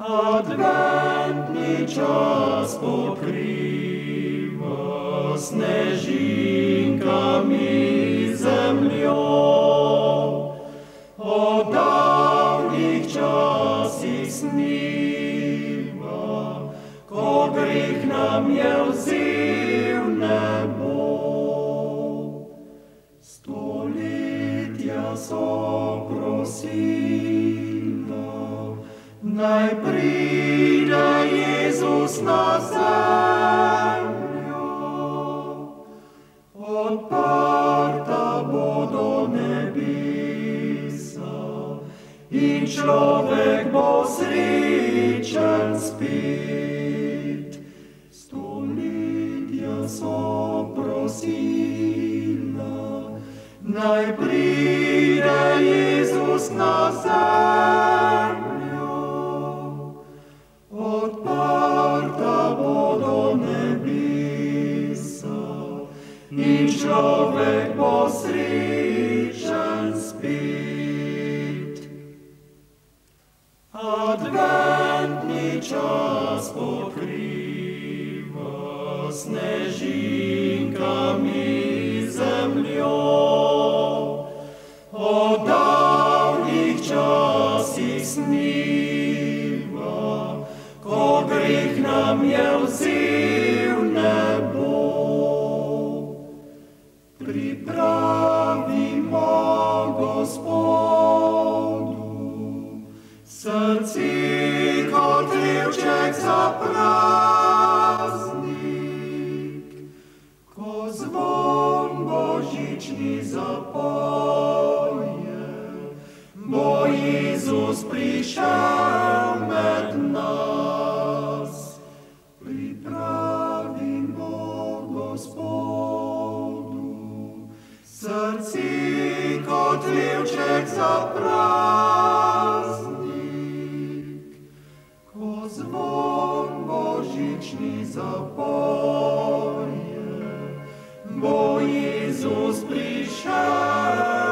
Adventni čas pokriva snežinkami zemljo. O davnih časih sniva, ko greh nam je vzel nebo. Stoletja so prosila, naj pride Jezus na zemljo. Odprta bodo nebesa in človek bo srečen spet. Stoletja so prosila, naj pride Jezus na zemljo. Odprta bodo nebesa in človek bo srečen spet. Adventni čas pokriva snežinkami zemljo. O davnih časih sniva, ko greh nam je vzel nebo. Pripravimo Gospodu srce kot levček za praznik, ko zvon božični zapoje, bo Jezus prišel med nas. Pripravimo Gospodu srce kot levček za praznik, ko zvon božični zapoje, bo Jezus prišel